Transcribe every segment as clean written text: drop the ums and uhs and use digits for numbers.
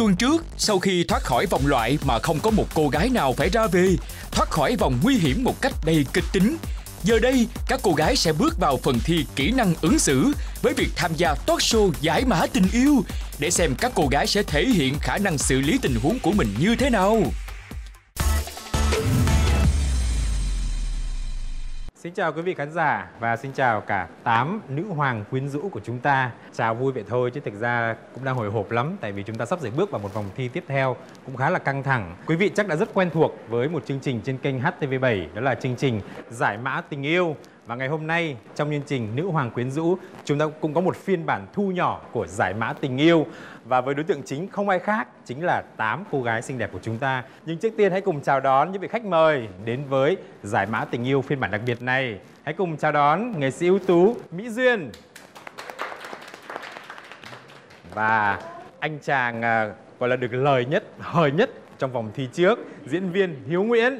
tuần trước, sau khi thoát khỏi vòng loại mà không có một cô gái nào phải ra về, thoát khỏi vòng nguy hiểm một cách đầy kịch tính, giờ đây các cô gái sẽ bước vào phần thi kỹ năng ứng xử với việc tham gia talk show giải mã tình yêu để xem các cô gái sẽ thể hiện khả năng xử lý tình huống của mình như thế nào. Xin chào quý vị khán giả và xin chào cả 8 nữ hoàng quyến rũ của chúng ta. Chào vui vậy thôi chứ thực ra cũng đang hồi hộp lắm, tại vì chúng ta sắp sửa bước vào một vòng thi tiếp theo cũng khá là căng thẳng. Quý vị chắc đã rất quen thuộc với một chương trình trên kênh HTV7, đó là chương trình Giải mã tình yêu. Và ngày hôm nay trong chương trình Nữ hoàng quyến rũ, chúng ta cũng có một phiên bản thu nhỏ của Giải mã tình yêu. Và với đối tượng chính không ai khác, chính là 8 cô gái xinh đẹp của chúng ta. Nhưng trước tiên hãy cùng chào đón những vị khách mời đến với Giải mã tình yêu phiên bản đặc biệt này. Hãy cùng chào đón nghệ sĩ ưu tú Mỹ Duyên. Và anh chàng gọi là được lời nhất, hời nhất trong vòng thi trước, diễn viên Hiếu Nguyễn.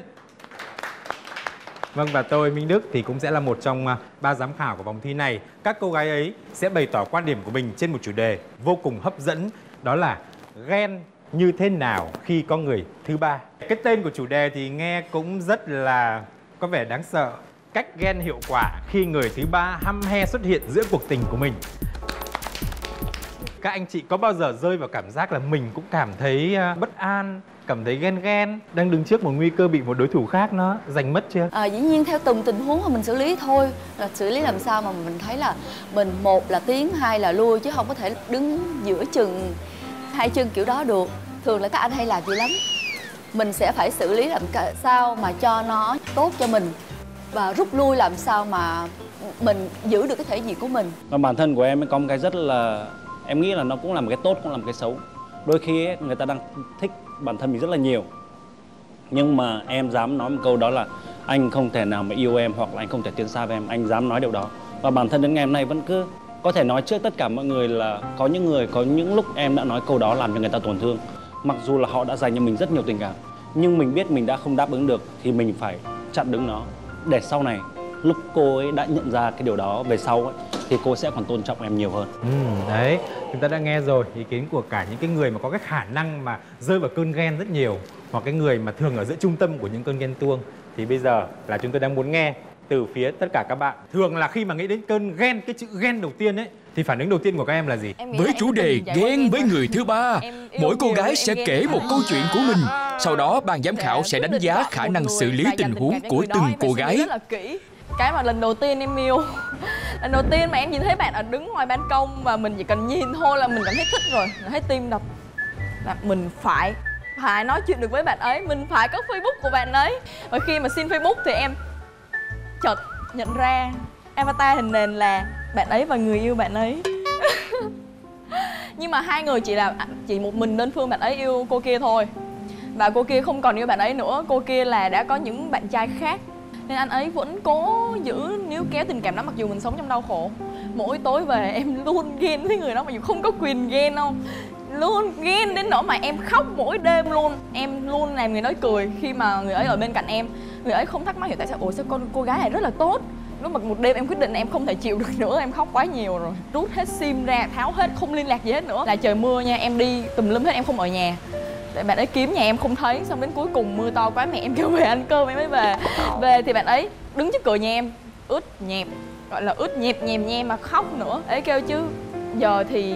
Vâng, và tôi Minh Đức thì cũng sẽ là một trong 3 giám khảo của vòng thi này. Các cô gái ấy sẽ bày tỏ quan điểm của mình trên một chủ đề vô cùng hấp dẫn, đó là ghen như thế nào khi có người thứ ba. Cái tên của chủ đề thì nghe cũng rất là có vẻ đáng sợ. Cách ghen hiệu quả khi người thứ ba hăm he xuất hiện giữa cuộc tình của mình. Các anh chị có bao giờ rơi vào cảm giác là mình cũng cảm thấy bất an, cảm thấy ghen, đang đứng trước một nguy cơ bị một đối thủ khác nó giành mất chưa? Dĩ nhiên theo từng tình huống mà mình xử lý thôi. Là xử lý làm sao mà mình thấy là mình một là tiến, hai là lui, chứ không có thể đứng giữa chừng hai chân kiểu đó được. Thường là các anh hay làm gì lắm. Mình sẽ phải xử lý làm sao mà cho nó tốt cho mình, và rút lui làm sao mà mình giữ được cái thể diện của mình. Và bản thân của em có một cái rất là, em nghĩ là nó cũng là một cái tốt, cũng là một cái xấu. Đôi khi ấy, người ta đang thích bản thân mình rất là nhiều, nhưng mà em dám nói một câu đó là anh không thể nào mà yêu em, hoặc là anh không thể tiến xa với em. Anh dám nói điều đó. Và bản thân đến ngày hôm nay vẫn cứ có thể nói trước tất cả mọi người là có những lúc em đã nói câu đó làm cho người ta tổn thương. Mặc dù là họ đã dành cho mình rất nhiều tình cảm, nhưng mình biết mình đã không đáp ứng được thì mình phải chặn đứng nó, để sau này lúc cô ấy đã nhận ra cái điều đó về sau ấy, thì cô sẽ còn tôn trọng em nhiều hơn. Đấy, chúng ta đã nghe rồi ý kiến của cả những cái người mà có cái khả năng mà rơi vào cơn ghen rất nhiều, hoặc cái người mà thường ở giữa trung tâm của những cơn ghen tuông. Thì bây giờ là chúng tôi đang muốn nghe từ phía tất cả các bạn. Thường là khi mà nghĩ đến cơn ghen, cái chữ ghen đầu tiên ấy, thì phản ứng đầu tiên của các em là gì? Với chủ đề ghen với người thứ ba, mỗi cô gái sẽ kể một câu chuyện của mình. Sau đó ban giám khảo sẽ đánh giá khả năng xử lý tình huống của từng cô gái. Cái mà lần đầu tiên em yêu, lần đầu tiên mà em nhìn thấy bạn ở đứng ngoài ban công và mình chỉ cần nhìn thôi là mình cảm thấy thích rồi, thấy tim đập, là mình phải nói chuyện được với bạn ấy, mình phải có Facebook của bạn ấy. Và khi mà xin Facebook thì em chợt nhận ra avatar hình nền là bạn ấy và người yêu bạn ấy. Nhưng mà hai người chỉ một mình đơn phương bạn ấy yêu cô kia thôi, và cô kia không còn yêu bạn ấy nữa. Cô kia là đã có những bạn trai khác, nên anh ấy vẫn cố giữ níu kéo tình cảm đó mặc dù mình sống trong đau khổ. Mỗi tối về em luôn ghen với người đó, mặc dù không có quyền ghen đâu. Luôn ghen đến nỗi mà em khóc mỗi đêm luôn. Em luôn làm người nói cười khi mà người ấy ở bên cạnh em. Người ấy không thắc mắc hiểu tại sao, ủa sao cô gái này rất là tốt. Lúc mà một đêm em quyết định em không thể chịu được nữa, em khóc quá nhiều rồi. Rút hết sim ra, tháo hết, không liên lạc gì hết nữa. Là trời mưa nha, em đi tùm lum hết, em không ở nhà. Tại bạn ấy kiếm nhà em không thấy, xong đến cuối cùng mưa to quá mẹ em kêu về ăn cơm em mới về. Về thì bạn ấy đứng trước cửa nhà em, ướt nhẹp, gọi là ướt nhẹp nhèm nhem mà khóc nữa. Ấy kêu chứ giờ thì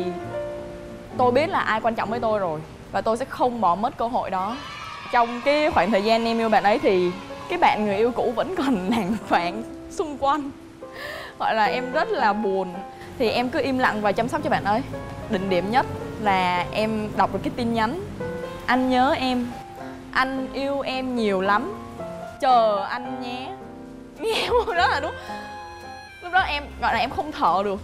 tôi biết là ai quan trọng với tôi rồi, và tôi sẽ không bỏ mất cơ hội đó. Trong cái khoảng thời gian em yêu bạn ấy thì cái bạn người yêu cũ vẫn còn lảng vảng xung quanh, gọi là em rất là buồn. Thì em cứ im lặng và chăm sóc cho bạn ấy. Đỉnh điểm nhất là em đọc được cái tin nhắn: anh nhớ em, anh yêu em nhiều lắm, chờ anh nhé. Nghe không? Đó là đúng. Lúc đó em gọi là em không thở được,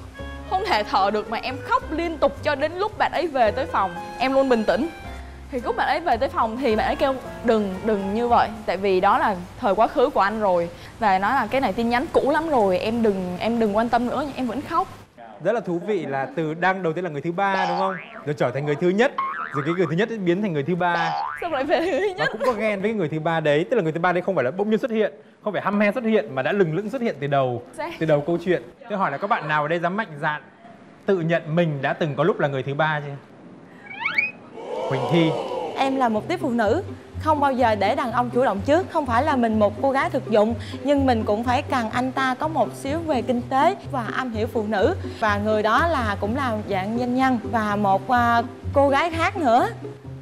không thể thở được, mà em khóc liên tục cho đến lúc bạn ấy về tới phòng. Em luôn bình tĩnh. Thì lúc bạn ấy về tới phòng thì bạn ấy kêu đừng như vậy, tại vì đó là thời quá khứ của anh rồi, và nói là cái này tin nhắn cũ lắm rồi, em đừng quan tâm nữa. Nhưng em vẫn khóc. Rất là thú vị là từ đang đầu tiên là người thứ ba đúng không, rồi trở thành người thứ nhất, rồi cái người thứ nhất biến thành người thứ ba, xong lại về người thứ nhất. Và cũng có ghen với cái người thứ ba đấy, tức là người thứ ba đấy không phải là bỗng nhiên xuất hiện, không phải hăm he xuất hiện, mà đã lừng lững xuất hiện từ đầu câu chuyện. Tôi hỏi là có bạn nào ở đây dám mạnh dạn tự nhận mình đã từng có lúc là người thứ ba chưa? Huỳnh Thi. Em là một tiếp phụ nữ, không bao giờ để đàn ông chủ động trước. Không phải là mình một cô gái thực dụng, nhưng mình cũng phải cần anh ta có một xíu về kinh tế và am hiểu phụ nữ. Và người đó cũng là dạng doanh nhân. Và một cô gái khác nữa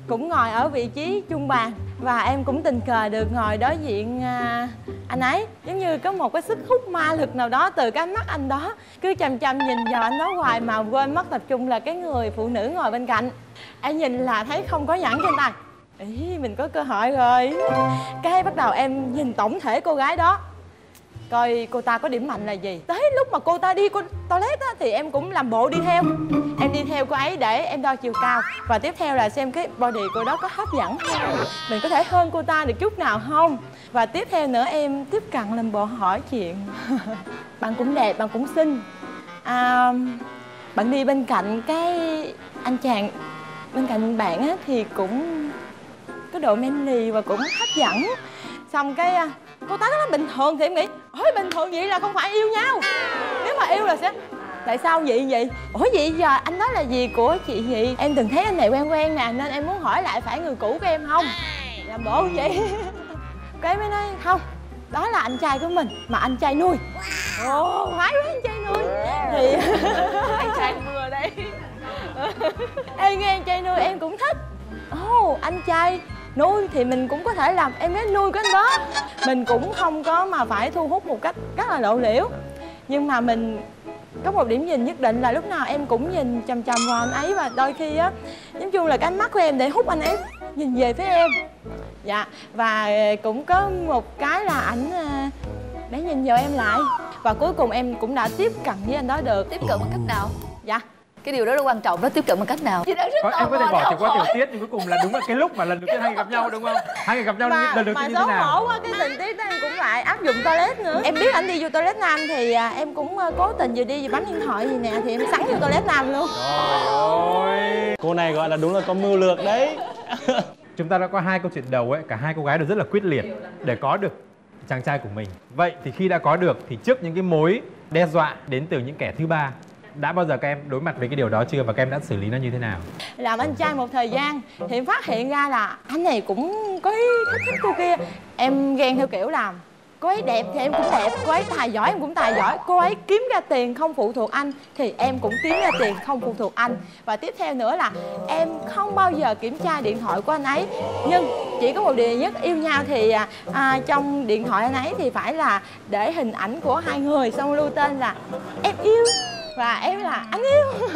cũng ngồi ở vị trí chung bàn. Và em cũng tình cờ được ngồi đối diện anh ấy. Giống như có một cái sức hút ma lực nào đó từ cái mắt anh đó. Cứ chằm chằm nhìn vào anh đó hoài mà quên mất tập trung là cái người phụ nữ ngồi bên cạnh. Em nhìn là thấy không có nhẫn trên tay. Ý, mình có cơ hội rồi. Cái bắt đầu em nhìn tổng thể cô gái đó, coi cô ta có điểm mạnh là gì. Tới lúc mà cô ta đi toilet á, thì em cũng làm bộ đi theo. Em đi theo cô ấy để em đo chiều cao. Và tiếp theo là xem cái body cô đó có hấp dẫn không, mình có thể hơn cô ta được chút nào không. Và tiếp theo nữa em tiếp cận làm bộ hỏi chuyện. Bạn cũng đẹp, bạn cũng xinh, bạn đi bên cạnh cái anh chàng bên cạnh bạn á, thì cũng có độ manly và cũng hấp dẫn. Xong cái cô ta nói bình thường thì em nghĩ ôi bình thường vậy là không phải yêu nhau. Nếu mà yêu là sẽ tại sao vậy? Ủa vậy giờ anh nói là gì của chị vậy? Em từng thấy anh này quen quen nè, nên em muốn hỏi lại phải người cũ của em không? Làm bộ vậy. Cái mới nói không, đó là anh trai của mình, mà anh trai nuôi. Ồ, khoái quá anh trai nuôi. Thì Anh trai mưa đây. em nghe anh trai nuôi em cũng thích. Ồ, anh trai nuôi thì mình cũng có thể làm em bé nuôi của anh đó. Mình cũng không có mà phải thu hút một cách rất là lộ liễu. Nhưng mà mình có một điểm nhìn nhất định là lúc nào em cũng nhìn chằm chằm vào anh ấy. Và đôi khi á, nói chung là cái ánh mắt của em để hút anh ấy nhìn về phía em. Dạ, và cũng có một cái là ảnh để nhìn vào em lại. Và cuối cùng em cũng đã tiếp cận với anh đó được. Tiếp cận bằng cách nào? Dạ. Cái điều đó rất quan trọng đó, tiếp cận bằng cách nào? Chị đang rất Em có thể bỏ hỏi. qua tiểu tiết nhưng cuối cùng là đúng là cái lúc mà lần đầu tiên hai người gặp nhau đúng không? Hai người gặp nhau lần đầu tiên như thế xấu nào? hổ quá, cái tình tiết đó em cũng lại áp dụng toilet nữa. Em biết anh đi vô toilet nam thì em cũng cố tình vừa đi vừa bấm điện thoại gì nè, thì em sắn vô toilet nam luôn. Ôi. Cô này gọi là đúng là có mưu lược đấy. Chúng ta đã có hai câu chuyện đầu ấy, cả hai cô gái đều rất là quyết liệt để có được chàng trai của mình. Vậy thì khi đã có được thì trước những cái mối đe dọa đến từ những kẻ thứ ba, đã bao giờ các em đối mặt với cái điều đó chưa và các em đã xử lý nó như thế nào? Làm anh trai một thời gian thì em phát hiện ra là anh này cũng có ý thích cô kia. Em ghen theo kiểu làm cô ấy đẹp thì em cũng đẹp, cô ấy tài giỏi em cũng tài giỏi, cô ấy kiếm ra tiền không phụ thuộc anh thì em cũng kiếm ra tiền không phụ thuộc anh. Và tiếp theo nữa là em không bao giờ kiểm tra điện thoại của anh ấy. Nhưng chỉ có một điều duy nhất, yêu nhau thì trong điện thoại anh ấy thì phải là để hình ảnh của hai người, xong lưu tên là em yêu và em là anh yêu.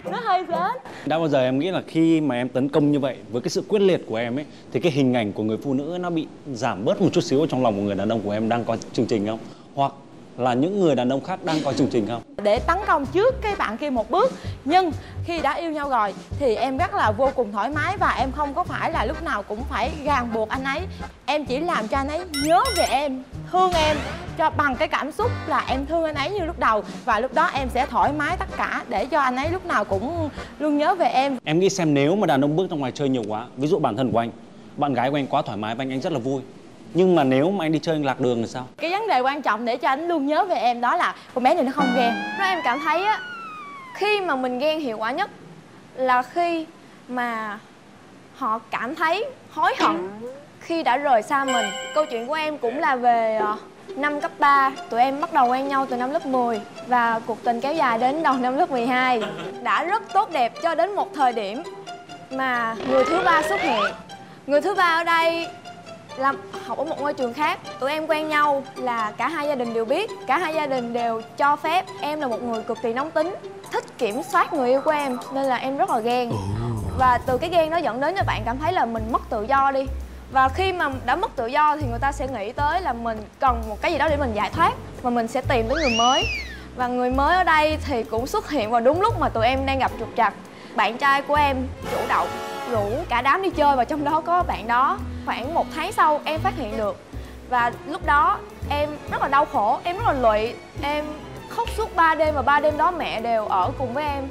Nó hơi sến. Đã bao giờ em nghĩ là khi mà em tấn công như vậy với cái sự quyết liệt của em ấy, thì cái hình ảnh của người phụ nữ nó bị giảm bớt một chút xíu ở trong lòng của người đàn ông của em đang coi chương trình không? Hoặc là những người đàn ông khác đang coi chương trình không? Để tấn công trước cái bạn kia một bước. Nhưng khi đã yêu nhau rồi thì em rất là vô cùng thoải mái. Và em không có phải là lúc nào cũng phải ràng buộc anh ấy. Em chỉ làm cho anh ấy nhớ về em, thương em, cho bằng cái cảm xúc là em thương anh ấy như lúc đầu. Và lúc đó em sẽ thoải mái tất cả để cho anh ấy lúc nào cũng luôn nhớ về em. Em nghĩ xem nếu mà đàn ông bước ra ngoài chơi nhiều quá, ví dụ bản thân của anh, bạn gái của anh quá thoải mái và anh rất là vui, nhưng mà nếu mà anh đi chơi anh lạc đường thì sao? Cái vấn đề quan trọng để cho anh luôn nhớ về em đó là con bé này nó không ghen. Nó em cảm thấy á, khi mà mình ghen hiệu quả nhất là khi mà họ cảm thấy hối hận khi đã rời xa mình. Câu chuyện của em cũng là về năm cấp 3. Tụi em bắt đầu quen nhau từ năm lớp 10 và cuộc tình kéo dài đến đầu năm lớp 12. Đã rất tốt đẹp cho đến một thời điểm mà người thứ ba xuất hiện. Người thứ ba ở đây là học ở một ngôi trường khác. Tụi em quen nhau là cả hai gia đình đều biết, cả hai gia đình đều cho phép. Em là một người cực kỳ nóng tính, thích kiểm soát người yêu của em, nên là em rất là ghen. Và từ cái ghen đó dẫn đến cho bạn cảm thấy là mình mất tự do đi. Và khi mà đã mất tự do thì người ta sẽ nghĩ tới là mình cần một cái gì đó để mình giải thoát, và mình sẽ tìm tới người mới. Và người mới ở đây thì cũng xuất hiện vào đúng lúc mà tụi em đang gặp trục trặc. Bạn trai của em chủ động rủ cả đám đi chơi và trong đó có bạn đó. Khoảng 1 tháng sau em phát hiện được. Và lúc đó em rất là đau khổ, em rất là lụy. Em khóc suốt 3 đêm và 3 đêm đó mẹ đều ở cùng với em.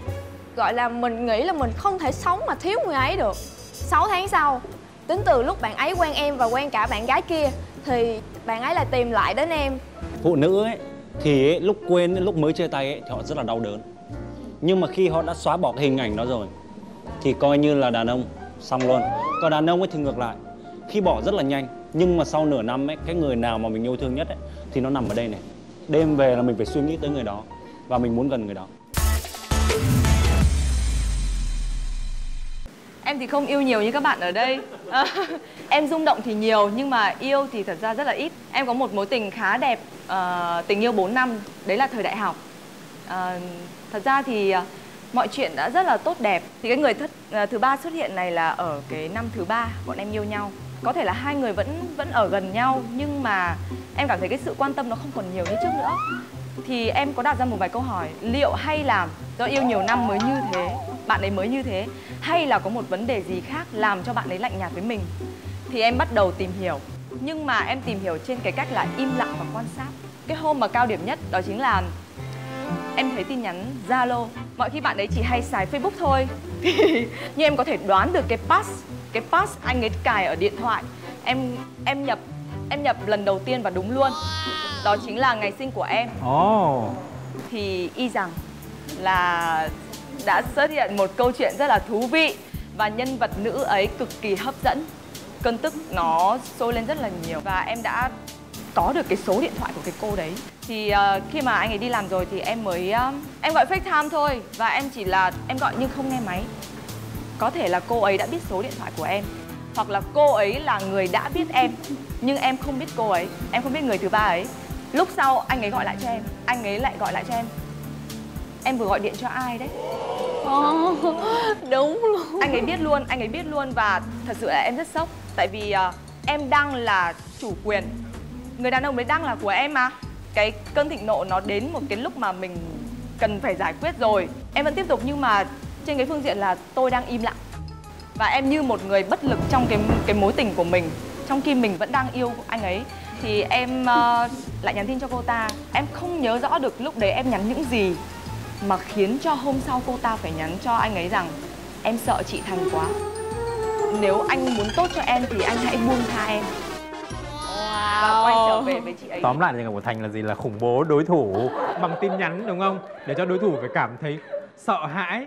Gọi là mình nghĩ là mình không thể sống mà thiếu người ấy được. 6 tháng sau, tính từ lúc bạn ấy quen em và quen cả bạn gái kia, thì bạn ấy lại tìm lại đến em. Phụ nữ ấy thì ấy, lúc quên, lúc mới chia tay ấy, thì họ rất là đau đớn. Nhưng mà khi họ đã xóa bỏ cái hình ảnh đó rồi thì coi như là đàn ông xong luôn. Còn đàn ông ấy thì ngược lại, khi bỏ rất là nhanh, nhưng mà sau nửa năm ấy, cái người nào mà mình yêu thương nhất ấy thì nó nằm ở đây này. Đêm về là mình phải suy nghĩ tới người đó và mình muốn gần người đó. Em thì không yêu nhiều như các bạn ở đây. Em rung động thì nhiều nhưng mà yêu thì thật ra rất là ít. Em có một mối tình khá đẹp, tình yêu 4 năm, đấy là thời đại học. Thật ra thì mọi chuyện đã rất là tốt đẹp. Thì cái người thứ ba xuất hiện này là ở cái năm thứ 3 bọn em yêu nhau. Có thể là hai người vẫn ở gần nhau nhưng mà em cảm thấy cái sự quan tâm nó không còn nhiều như trước nữa. Thì em có đặt ra một vài câu hỏi, liệu hay là do yêu nhiều năm mới như thế, bạn ấy mới như thế, hay là có một vấn đề gì khác làm cho bạn ấy lạnh nhạt với mình. Thì em bắt đầu tìm hiểu, nhưng mà em tìm hiểu trên cái cách là im lặng và quan sát. Cái hôm mà cao điểm nhất đó chính là em thấy tin nhắn Zalo. Mọi khi bạn ấy chỉ hay xài Facebook thôi thì như em có thể đoán được cái pass anh ấy cài ở điện thoại. Em nhập lần đầu tiên và đúng luôn. Đó chính là ngày sinh của em. Thì y rằng là đã xuất hiện một câu chuyện rất là thú vị và nhân vật nữ ấy cực kỳ hấp dẫn. Cơn tức nó sôi lên rất là nhiều và em đã có được cái số điện thoại của cái cô đấy. Thì khi mà anh ấy đi làm rồi thì em mới em gọi FaceTime thôi và em chỉ là em gọi nhưng không nghe máy. Có thể là cô ấy đã biết số điện thoại của em, hoặc là cô ấy là người đã biết em nhưng em không biết cô ấy, em không biết người thứ ba ấy. Lúc sau anh ấy gọi lại cho em, anh ấy lại gọi lại cho em. Em vừa gọi điện cho ai đấy? Đúng luôn. Anh ấy biết luôn và thật sự là em rất sốc. Tại vì em đang là chủ quyền, người đàn ông đấy đang là của em mà. Cái cơn thịnh nộ nó đến một cái lúc mà mình cần phải giải quyết rồi. Em vẫn tiếp tục nhưng mà trên cái phương diện là tôi đang im lặng. Và em như một người bất lực trong cái mối tình của mình, trong khi mình vẫn đang yêu anh ấy. Thì em lại nhắn tin cho cô ta. Em không nhớ rõ được lúc đấy em nhắn những gì mà khiến cho hôm sau cô ta phải nhắn cho anh ấy rằng em sợ chị Thành quá, nếu anh muốn tốt cho em thì anh hãy buông tha em và quay trở về với chị ấy. Tóm lại thì của Thành là gì? Là khủng bố đối thủ bằng tin nhắn đúng không? Để cho đối thủ phải cảm thấy sợ hãi,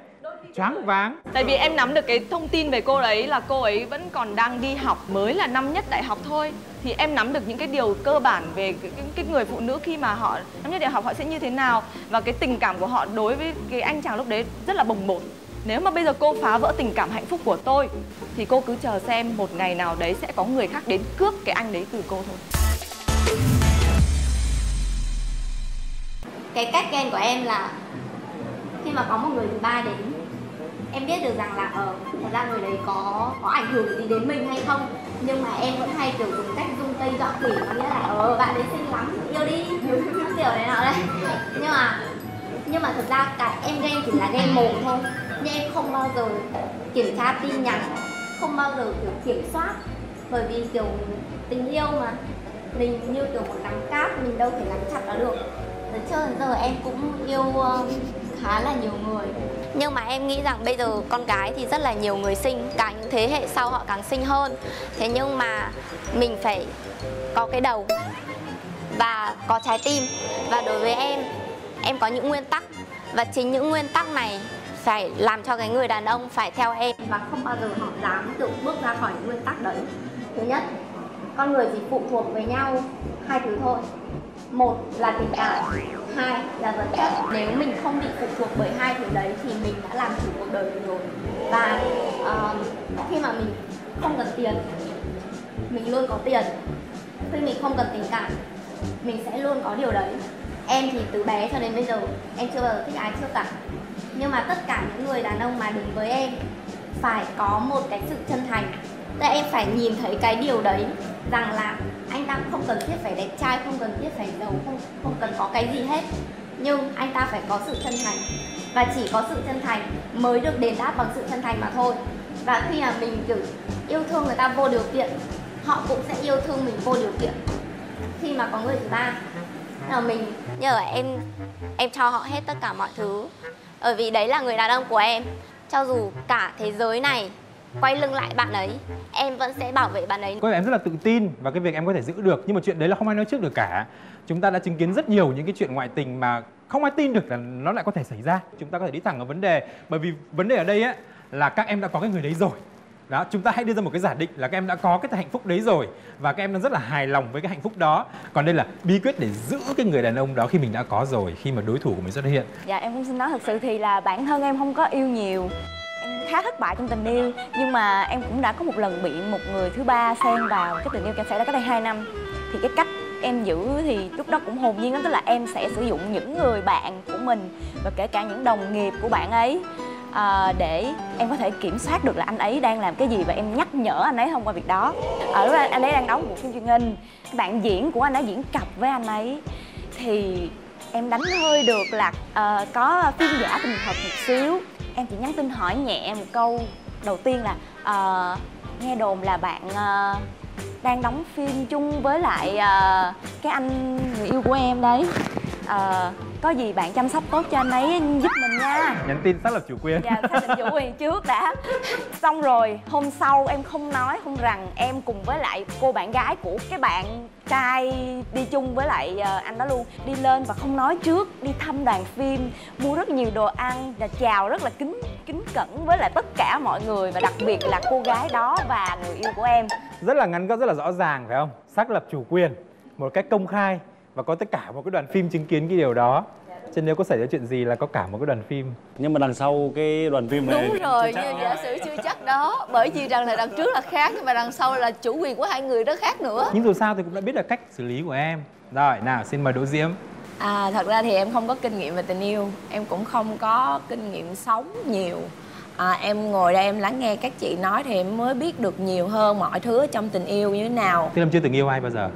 choáng váng. Tại vì em nắm được cái thông tin về cô ấy là cô ấy vẫn còn đang đi học, mới là năm nhất đại học thôi. Thì em nắm được những cái điều cơ bản về cái người phụ nữ khi mà họ năm nhất đại học họ sẽ như thế nào. Và cái tình cảm của họ đối với cái anh chàng lúc đấy rất là bồng bột. Nếu mà bây giờ cô phá vỡ tình cảm hạnh phúc của tôi thì cô cứ chờ xem một ngày nào đấy sẽ có người khác đến cướp cái anh đấy từ cô thôi. Cái cách ghen của em là khi mà có một người thứ ba đến, em biết được rằng là thật ra người đấy có ảnh hưởng gì đến mình hay không, nhưng mà em vẫn hay kiểu dùng cách dung tây dọa quỷ, có nghĩa là bạn ấy xinh lắm, yêu đi, kiểu này nọ đấy. Nhưng mà thật ra cả em ghen chỉ là ghen mồm thôi, nhưng em không bao giờ kiểm tra tin nhắn, không bao giờ kiểu kiểm soát, bởi vì kiểu tình yêu mà mình như kiểu một nắm cát, mình đâu thể nắm chặt nó được. Từ trước đến giờ em cũng yêu khá là nhiều người, nhưng mà em nghĩ rằng bây giờ con gái thì rất là nhiều người xinh, cả những thế hệ sau họ càng xinh hơn. Thế nhưng mà mình phải có cái đầu và có trái tim. Và đối với em có những nguyên tắc, và chính những nguyên tắc này phải làm cho cái người đàn ông phải theo em, và không bao giờ họ dám tự bước ra khỏi những nguyên tắc đấy. Thứ nhất, con người chỉ phụ thuộc với nhau hai thứ thôi. Một là tình cảm, hai là vật chất. Nếu mình không bị phụ thuộc bởi hai thứ đấy thì mình đã làm chủ cuộc đời mình rồi. Và khi mà mình không cần tiền, mình luôn có tiền. Khi mình không cần tình cảm, mình sẽ luôn có điều đấy. Em thì từ bé cho đến bây giờ em chưa bao giờ thích ai trước cả. Nhưng mà tất cả những người đàn ông mà đến với em phải có một cái sự chân thành. Tức là em phải nhìn thấy cái điều đấy, rằng là anh ta không cần thiết phải đẹp trai, không cần thiết phải giàu, không cần có cái gì hết, nhưng anh ta phải có sự chân thành. Và chỉ có sự chân thành mới được đền đáp bằng sự chân thành mà thôi. Và khi mà mình kiểu yêu thương người ta vô điều kiện, họ cũng sẽ yêu thương mình vô điều kiện. Khi mà có người thứ ba là mình nhờ em cho họ hết tất cả mọi thứ, bởi vì đấy là người đàn ông của em. Cho dù cả thế giới này quay lưng lại bạn ấy, em vẫn sẽ bảo vệ bạn ấy. Có vẻ em rất là tự tin và cái việc em có thể giữ được, nhưng mà chuyện đấy là không ai nói trước được cả. Chúng ta đã chứng kiến rất nhiều những cái chuyện ngoại tình mà không ai tin được là nó lại có thể xảy ra. Chúng ta có thể đi thẳng vào vấn đề, bởi vì vấn đề ở đây á là các em đã có cái người đấy rồi, Đó, chúng ta hãy đưa ra một cái giả định là các em đã có cái hạnh phúc đấy rồi và các em đang rất là hài lòng với cái hạnh phúc đó. Còn đây là bí quyết để giữ cái người đàn ông đó khi mình đã có rồi, khi mà đối thủ của mình xuất hiện. Dạ em cũng xin nói thật sự thì là bản thân em không có yêu nhiều, em khá thất bại trong tình yêu, nhưng mà em cũng đã có một lần bị một người thứ ba xen vào cái tình yêu em xảy ra cách đây 2 năm. Thì cái cách em giữ thì lúc đó cũng hồn nhiên lắm, tức là em sẽ sử dụng những người bạn của mình và kể cả những đồng nghiệp của bạn ấy để em có thể kiểm soát được là anh ấy đang làm cái gì và em nhắc nhở anh ấy thông qua việc đó. Ở lúc anh ấy đang đóng một phim truyền hình, bạn diễn của anh ấy diễn cặp với anh ấy thì em đánh hơi được là có phim giả tình thật một xíu. Em chỉ nhắn tin hỏi nhẹ một câu đầu tiên là nghe đồn là bạn đang đóng phim chung với lại cái anh người yêu của em đấy, có gì bạn chăm sóc tốt cho anh ấy giúp mình nha. Nhắn tin xác lập chủ quyền. Dạ, xác định chủ quyền trước đã. Xong rồi hôm sau em không nói không rằng, em cùng với lại cô bạn gái của cái bạn trai đi chung với lại anh đó luôn, đi lên và không nói trước, đi thăm đoàn phim, mua rất nhiều đồ ăn và chào rất là kính cẩn với lại tất cả mọi người, và đặc biệt là cô gái đó và người yêu của em. Rất là ngắn gọn, rất là rõ ràng phải không? Xác lập chủ quyền một cách công khai và có tất cả một cái đoàn phim chứng kiến cái điều đó. Chứ nếu có xảy ra chuyện gì là có cả một cái đoàn phim. Nhưng mà đằng sau cái đoàn phim này đúng rồi, như giả sử chưa chắc đó, bởi vì rằng là đằng trước là khác và đằng sau là chủ quyền của hai người đó khác nữa. Nhưng dù sao thì cũng đã biết được cách xử lý của em. Rồi, nào xin mời Đỗ Diễm. Thật ra thì em không có kinh nghiệm về tình yêu, em cũng không có kinh nghiệm sống nhiều. Em ngồi đây em lắng nghe các chị nói thì em mới biết được nhiều hơn mọi thứ trong tình yêu như thế nào. Thế em chưa từng yêu ai bao giờ?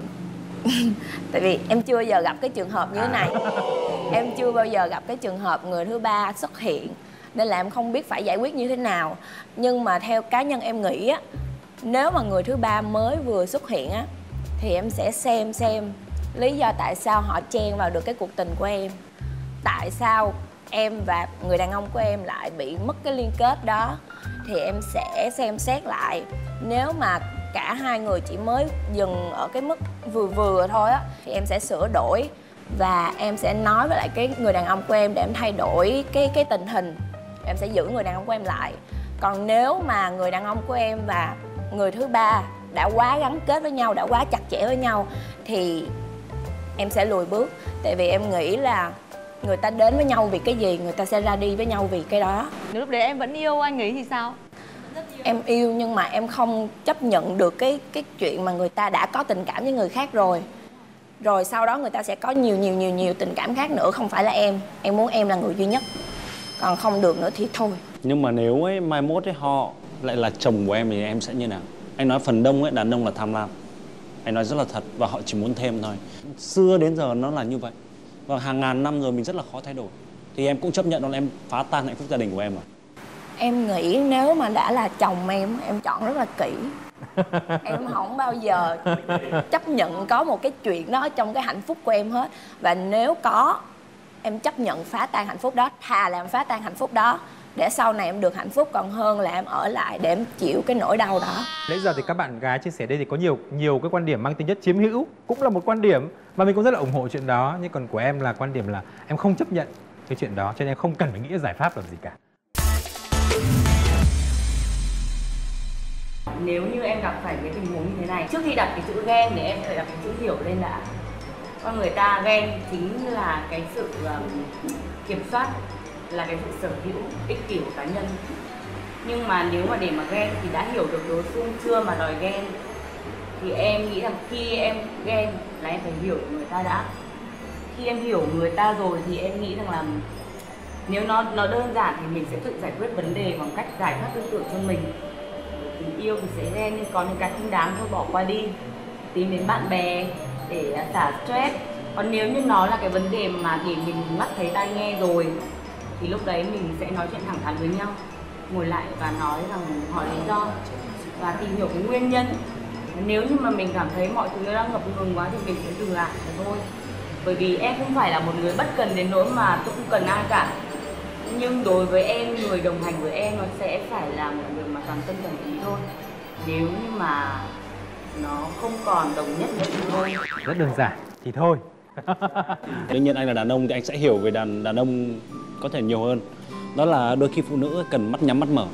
Tại vì em chưa bao giờ gặp cái trường hợp như thế này. Em chưa bao giờ gặp cái trường hợp người thứ ba xuất hiện, nên là em không biết phải giải quyết như thế nào. Nhưng mà theo cá nhân em nghĩ á, nếu mà người thứ ba mới vừa xuất hiện á, thì em sẽ xem lý do tại sao họ chen vào được cái cuộc tình của em. Tại sao em và người đàn ông của em lại bị mất cái liên kết đó. Thì em sẽ xem xét lại. Nếu mà cả hai người chỉ mới dừng ở cái mức vừa thôi á, thì em sẽ sửa đổi. Và em sẽ nói với lại cái người đàn ông của em để em thay đổi cái tình hình. Em sẽ giữ người đàn ông của em lại. Còn nếu mà người đàn ông của em và người thứ ba đã quá gắn kết với nhau, đã quá chặt chẽ với nhau, thì em sẽ lùi bước. Tại vì em nghĩ là người ta đến với nhau vì cái gì, người ta sẽ ra đi với nhau vì cái đó. Nếu lúc đấy em vẫn yêu anh ấy thì sao? Em yêu nhưng mà em không chấp nhận được cái chuyện mà người ta đã có tình cảm với người khác rồi. Rồi sau đó người ta sẽ có nhiều tình cảm khác nữa. Không phải là em muốn em là người duy nhất. Còn không được nữa thì thôi. Nhưng mà nếu ấy mai mốt ấy họ lại là chồng của em thì em sẽ như nào? Anh nói phần đông ấy, đàn ông là tham lam. Anh nói rất là thật và họ chỉ muốn thêm thôi. Xưa đến giờ nó là như vậy. Và hàng ngàn năm rồi mình rất là khó thay đổi. Thì em cũng chấp nhận đó là em phá tan hạnh phúc gia đình của em rồi. Em nghĩ nếu mà đã là chồng em chọn rất là kỹ. Em không bao giờ chấp nhận có một cái chuyện đó trong cái hạnh phúc của em hết. Và nếu có, em chấp nhận phá tan hạnh phúc đó. Thà là em phá tan hạnh phúc đó để sau này em được hạnh phúc, còn hơn là em ở lại để em chịu cái nỗi đau đó. Nãy giờ thì các bạn gái chia sẻ đây thì có nhiều cái quan điểm mang tính chất chiếm hữu, cũng là một quan điểm mà mình cũng rất là ủng hộ chuyện đó. Nhưng còn của em là quan điểm là em không chấp nhận cái chuyện đó, cho nên em không cần phải nghĩ giải pháp làm gì cả. Nếu như em gặp phải cái tình huống như thế này, trước khi đặt cái chữ ghen thì em phải đặt cái chữ hiểu lên đã. Con người ta ghen chính là cái sự kiểm soát, là cái sự sở hữu ích kỷ của cá nhân. Nhưng mà nếu mà để mà ghen thì đã hiểu được đối phương chưa mà đòi ghen, thì em nghĩ rằng khi em ghen là em phải hiểu người ta đã. Khi em hiểu người ta rồi thì em nghĩ rằng là nếu nó đơn giản thì mình sẽ tự giải quyết vấn đề bằng cách giải thoát tư tưởng cho mình. Tình yêu thì sẽ ghen, nhưng có những cái không đáng thôi bỏ qua đi, tìm đến bạn bè để xả stress. Còn nếu như nó là cái vấn đề mà để mình mắt thấy tai nghe rồi thì lúc đấy mình sẽ nói chuyện thẳng thắn với nhau, ngồi lại và nói rằng hỏi lý do và tìm hiểu cái nguyên nhân. Nếu như mà mình cảm thấy mọi thứ nó đang ngập ngừng quá thì mình sẽ dừng lại thôi. Bởi vì em không phải là một người bất cần đến nỗi mà tôi không cần ai cả. Nhưng đối với em, người đồng hành với em nó sẽ phải là một người mà toàn tâm toàn ý thôi. Nếu như mà nó không còn đồng nhất nữa thì thôi. Rất đơn giản thì thôi. Đương nhiên anh là đàn ông thì anh sẽ hiểu về đàn ông có thể nhiều hơn. Đó là đôi khi phụ nữ cần mắt nhắm mắt mở.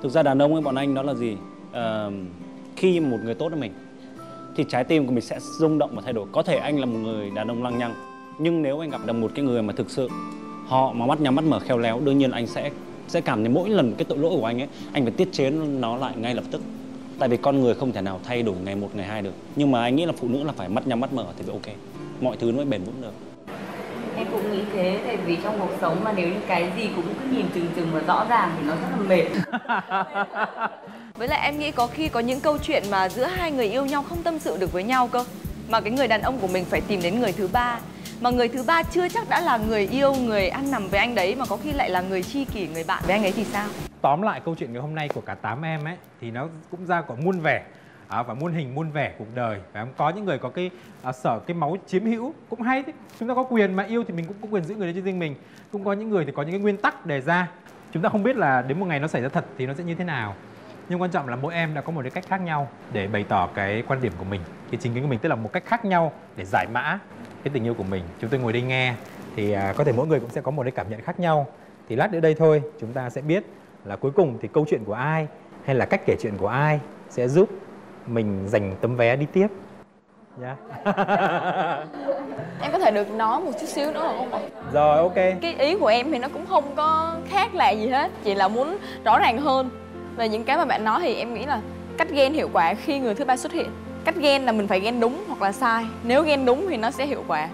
Thực ra đàn ông ấy, bọn anh đó là gì? khi một người tốt với mình thì trái tim của mình sẽ rung động và thay đổi. Có thể anh là một người đàn ông lăng nhăng, nhưng nếu anh gặp được một cái người mà thực sự họ mà mắt nhắm mắt mở khéo léo, đương nhiên anh sẽ cảm thấy mỗi lần cái tội lỗi của anh ấy, anh phải tiết chế nó lại ngay lập tức. Tại vì con người không thể nào thay đổi ngày một ngày hai được. Nhưng mà anh nghĩ là phụ nữ là phải mắt nhắm mắt mở thì ok, mọi thứ nó mới bền vững được. Em cũng nghĩ thế, tại vì trong cuộc sống mà nếu như cái gì cũng cứ nhìn chừng và rõ ràng thì nó rất là mệt. Với lại em nghĩ có khi có những câu chuyện mà giữa hai người yêu nhau không tâm sự được với nhau cơ, mà cái người đàn ông của mình phải tìm đến người thứ ba, mà người thứ ba chưa chắc đã là người yêu, người ăn nằm với anh đấy, mà có khi lại là người tri kỷ, người bạn với anh ấy thì sao? Tóm lại câu chuyện ngày hôm nay của cả 8 em ấy thì nó cũng ra có muôn vẻ và muôn hình muôn vẻ cuộc đời. Và có những người có cái sở cái máu chiếm hữu cũng hay thế. Chúng ta có quyền mà yêu thì mình cũng có quyền giữ người đấy cho riêng mình. Cũng có những người thì có những cái nguyên tắc đề ra. Chúng ta không biết là đến một ngày nó xảy ra thật thì nó sẽ như thế nào. Nhưng quan trọng là mỗi em đã có một cái cách khác nhau để bày tỏ cái quan điểm của mình, cái chính kiến của mình, tức là một cách khác nhau để giải mã cái tình yêu của mình. Chúng tôi ngồi đây nghe thì có thể mỗi người cũng sẽ có một cái cảm nhận khác nhau. Thì lát nữa đây thôi chúng ta sẽ biết là cuối cùng thì câu chuyện của ai hay là cách kể chuyện của ai sẽ giúp mình giành tấm vé đi tiếp. Yeah. Em có thể được nói một chút xíu nữa không ạ? Rồi, ok. Cái ý của em thì nó cũng không có khác lạ gì hết, chỉ là muốn rõ ràng hơn về những cái mà bạn nói. Thì em nghĩ là cách ghen hiệu quả khi người thứ ba xuất hiện. Cách ghen là mình phải ghen đúng hoặc là sai. Nếu ghen đúng thì nó sẽ hiệu quả,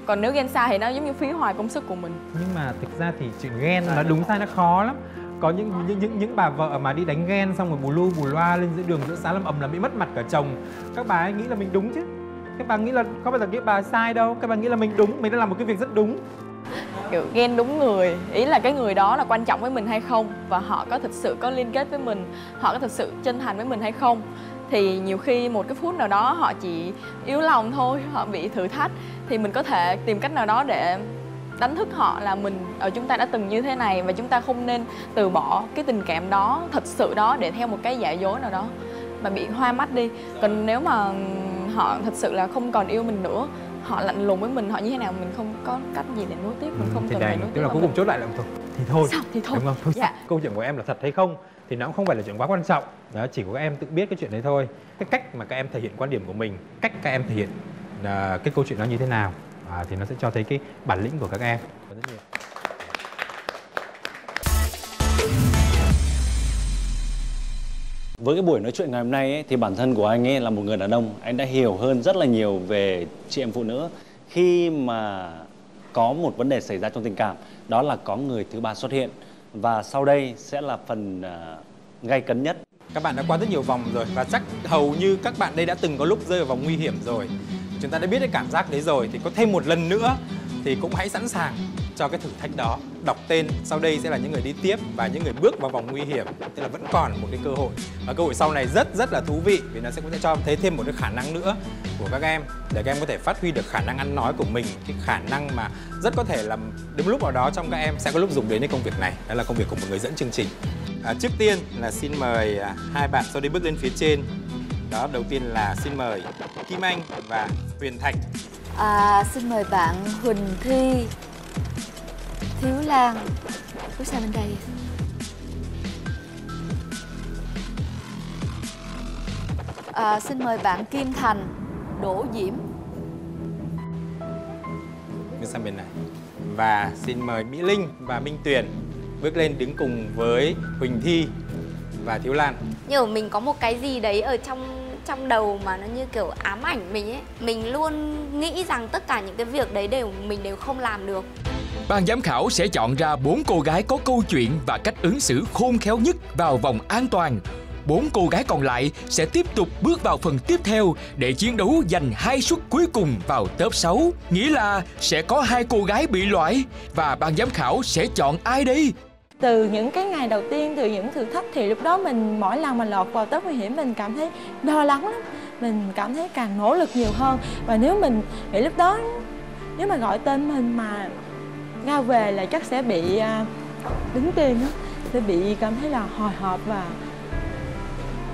còn nếu ghen sai thì nó giống như phí hoài công sức của mình. Nhưng mà thực ra thì chuyện ghen nó đúng sai nó khó lắm. Có những bà vợ mà đi đánh ghen xong rồi bù lu bù loa lên giữa đường giữa xá làm ầm là bị mất mặt cả chồng. Các bà ấy nghĩ là mình đúng chứ. Các bà nghĩ là có bao giờ cái bà sai đâu. Các bà nghĩ là mình đúng, mình đã làm một cái việc rất đúng. Kiểu ghen đúng người, ý là cái người đó là quan trọng với mình hay không, và họ có thực sự có liên kết với mình, họ có thực sự chân thành với mình hay không. Thì nhiều khi một cái phút nào đó họ chỉ yếu lòng thôi, họ bị thử thách, thì mình có thể tìm cách nào đó để đánh thức họ là chúng ta đã từng như thế này, và chúng ta không nên từ bỏ cái tình cảm đó, thật sự đó, để theo một cái giả dối nào đó mà bị hoa mắt đi. Còn nếu mà họ thật sự là không còn yêu mình nữa, họ lạnh lùng với mình, họ như thế nào mình không có cách gì để nối tiếp, mình không cần phải nối tiếp. Tức là cuối cùng chốt lại là thôi thì thôi, đúng không? Thôi dạ. Câu chuyện của em là thật hay không thì nó cũng không phải là chuyện quá quan trọng. Đó, chỉ có các em tự biết cái chuyện đấy thôi. Cái cách mà các em thể hiện quan điểm của mình, cách các em thể hiện cái câu chuyện đó như thế nào thì nó sẽ cho thấy cái bản lĩnh của các em. Rất nhiều. Với cái buổi nói chuyện ngày hôm nay ấy, thì bản thân của anh ấy là một người đàn ông, anh đã hiểu hơn rất là nhiều về chị em phụ nữ. Khi mà có một vấn đề xảy ra trong tình cảm, đó là có người thứ ba xuất hiện. Và sau đây sẽ là phần gay cấn nhất. Các bạn đã qua rất nhiều vòng rồi và chắc hầu như các bạn đây đã từng có lúc rơi vào vòng nguy hiểm rồi. Chúng ta đã biết cái cảm giác đấy rồi, thì có thêm một lần nữa thì cũng hãy sẵn sàng cho cái thử thách đó. Đọc tên sau đây sẽ là những người đi tiếp và những người bước vào vòng nguy hiểm, tức là vẫn còn một cái cơ hội. Và cơ hội sau này rất là thú vị, vì nó cũng sẽ cho thấy thêm một cái khả năng nữa của các em để các em có thể phát huy được khả năng ăn nói của mình, cái khả năng mà rất có thể là đến lúc nào đó trong các em sẽ có lúc dùng đến cái công việc này. Đó là công việc của một người dẫn chương trình. Trước tiên là xin mời hai bạn sau đây bước lên phía trên. Đó, đầu tiên là xin mời Kim Anh và Huyền Thạch. Xin mời bạn Huỳnh Thi, Thiếu Lan. Bước sang bên đây. Xin mời bạn Kim Thành, Đỗ Diễm. Bước sang bên này. Và xin mời Mỹ Linh và Minh Tuyền bước lên đứng cùng với Huỳnh Thi và Thiếu Lan. Nhưng mà mình có một cái gì đấy ở trong đầu mà nó như kiểu ám ảnh mình ấy. Mình luôn nghĩ rằng tất cả những cái việc đấy mình đều không làm được. Ban giám khảo sẽ chọn ra 4 cô gái có câu chuyện và cách ứng xử khôn khéo nhất vào vòng an toàn. 4 cô gái còn lại sẽ tiếp tục bước vào phần tiếp theo để chiến đấu giành 2 suất cuối cùng vào top 6. Nghĩa là sẽ có 2 cô gái bị loại và ban giám khảo sẽ chọn ai đây? Từ những cái ngày đầu tiên, từ những thử thách thì lúc đó mình mỗi lần mà lọt vào top nguy hiểm mình cảm thấy lo lắng lắm. Mình cảm thấy càng nỗ lực nhiều hơn. Và nếu mình nghĩ lúc đó nếu mà gọi tên mình mà ra về là chắc sẽ bị đứng tim đó, sẽ bị cảm thấy là hồi hộp và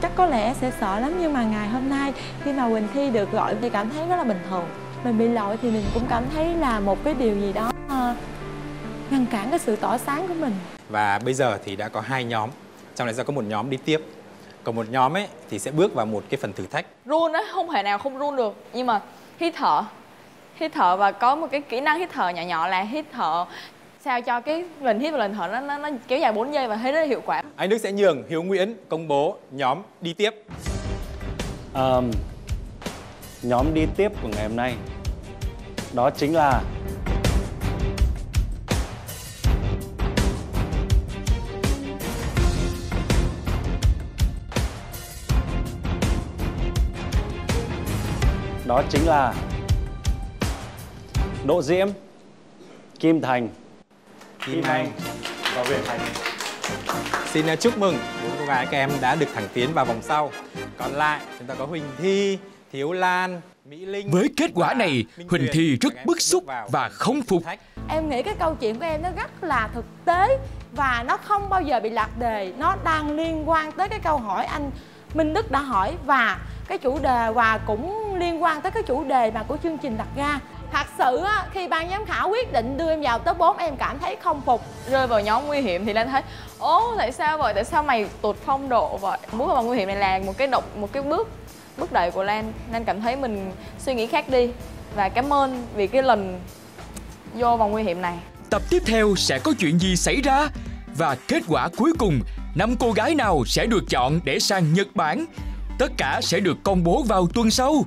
chắc có lẽ sẽ sợ lắm. Nhưng mà ngày hôm nay khi mà Huỳnh Thi được gọi thì cảm thấy rất là bình thường. Mình bị loại thì mình cũng cảm thấy là một cái điều gì đó ngăn cản cái sự tỏa sáng của mình. Và bây giờ thì đã có 2 nhóm, trong này sẽ có một nhóm đi tiếp. Còn một nhóm ấy thì sẽ bước vào một cái phần thử thách. Run á, không thể nào không run được. Nhưng mà hít thở và có một cái kỹ năng hít thở nhỏ nhỏ là hít thở sao cho cái lần hít và lần thở nó kéo dài 4 giây và thấy rất là hiệu quả. Anh Đức sẽ nhường Hiếu Nguyễn công bố nhóm đi tiếp. Nhóm đi tiếp của ngày hôm nay đó chính là Đỗ Diễm, Kim Thành, Kim Anh và Huyền Thành. Xin chúc mừng 4 cô gái các em đã được thẳng tiến vào vòng sau. Còn lại chúng ta có Huỳnh Thi, Thiếu Lan, Mỹ Linh. Với kết quả này, Huỳnh Thi rất bức xúc và không phục. Em nghĩ cái câu chuyện của em nó rất là thực tế và nó không bao giờ bị lạc đề. Nó đang liên quan tới cái câu hỏi anh Minh Đức đã hỏi và cái chủ đề, và cũng liên quan tới cái chủ đề mà của chương trình đặt ra. Thật sự á, khi ban giám khảo quyết định đưa em vào top 4, em cảm thấy không phục. Rơi vào nhóm nguy hiểm thì Lan thấy tại sao vậy? Tại sao mày tụt phong độ vậy? Bước vào vòng nguy hiểm này là một cái bước đẩy của Lan. Lan cảm thấy mình suy nghĩ khác đi. Và cảm ơn vì cái lần vô vòng nguy hiểm này. Tập tiếp theo sẽ có chuyện gì xảy ra? Và kết quả cuối cùng, 5 cô gái nào sẽ được chọn để sang Nhật Bản? Tất cả sẽ được công bố vào tuần sau.